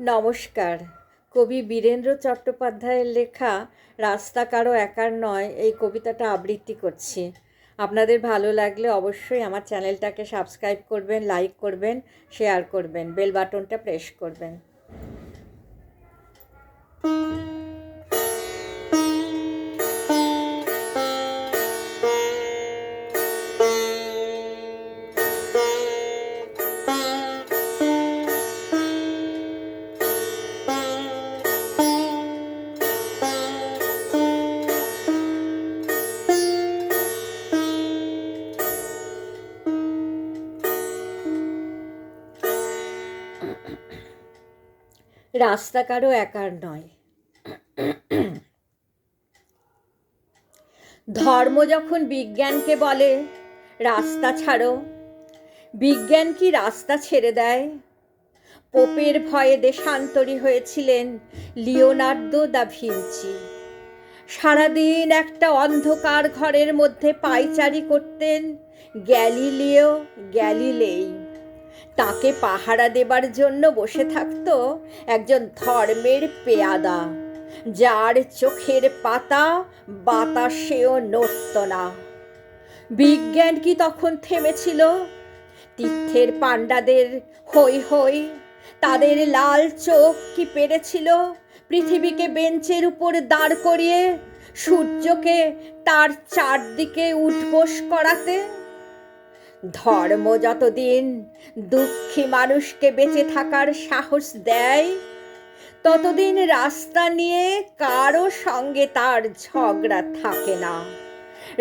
নমস্কার। কবি বীরেন্দ্র চট্টোপাধ্যায়ের লেখা রাস্তা কারো একার নয় এই কবিতাটা আবৃত্তি করছি। আপনাদের ভালো লাগলে অবশ্যই আমার চ্যানেলটাকে সাবস্ক্রাইব করবেন, লাইক করবেন, শেয়ার করবেন, বেল বাটনটা প্রেস করবেন। রাস্তা কারো একার নয়। ধর্ম যখন বিজ্ঞানকে বলে রাস্তা ছাড়ো, বিজ্ঞান কি রাস্তা ছেড়ে দেয়? পোপের ভয়ে দেশান্তরী হয়েছিলেন লিওনার্দো দা ভিঞ্চি। সারাদিন একটা অন্ধকার ঘরের মধ্যে পায়চারি করতেন গ্যালিলিও গ্যালিলেই। তাকে পাহারা দেবার জন্য বসে থাকতো একজন ধর্মের পেয়াদা, যার চোখের পাতা বাতাসেও নড়ত না। বিজ্ঞান কি তখন থেমেছিল? তীর্থের পাণ্ডাদের হই হই, তাদের লাল চোখ কি পেরেছিল পৃথিবীকে বেঞ্চের উপর দাঁড় করিয়ে সূর্যকে তার চারদিকে উঠবোস করাতে? ধর্ম যতদিন দুঃখী মানুষকে বেঁচে থাকার সাহস দেয়, ততদিন রাস্তা নিয়ে কারো সঙ্গে তার ঝগড়া থাকে না।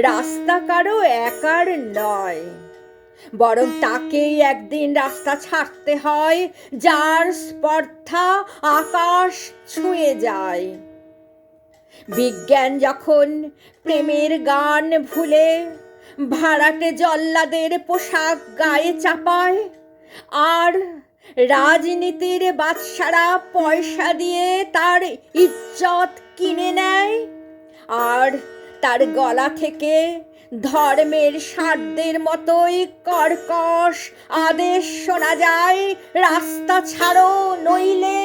রাস্তা কারো একার নয়, বরং তাকেই একদিন রাস্তা ছাড়তে হয় যার স্পর্ধা আকাশ ছুঁয়ে যায়। বিজ্ঞান যখন প্রেমের গান ভুলে ভাড়াটে জল্লাদের পোশাক গায়ে চাপায়, আর রাজনীতির বাদশারা পয়সা দিয়ে তার ইজ্জত কিনে নেয়, আর তার গলা থেকে ধর্মের সাধ্যের মতোই কর্কশ আদেশ শোনা যায়, রাস্তা ছাড়ো নইলে।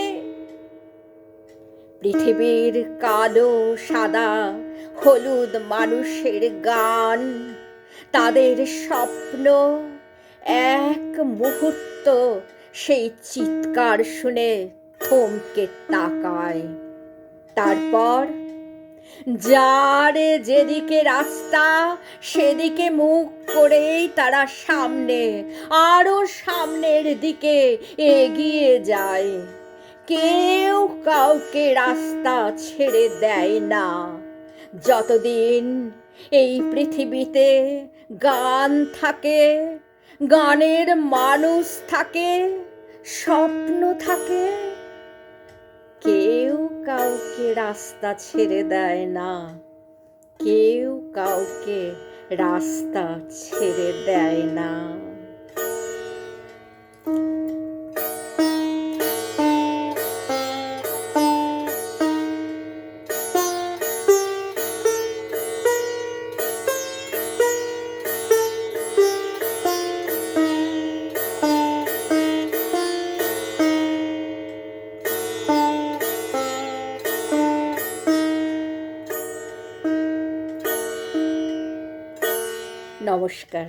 পৃথিবীর কালো সাদা হলুদ মানুষের গান, তাদের স্বপ্ন এক মুহূর্ত সেই চিৎকার শুনে থমকে তাকায়। তারপর যার যেদিকে রাস্তা সেদিকে মুখ করেই তারা সামনে, আরো সামনের দিকে এগিয়ে যায়। কেউ কাউকে রাস্তা ছেড়ে দেয় না যতদিন এই পৃথিবীতে গান থাকে, গানের মানুষ থাকে, স্বপ্ন থাকে। কেউ কাউকে রাস্তা ছেড়ে দেয় না, কেউ কাউকে রাস্তা ছেড়ে দেয় না। নমস্কার।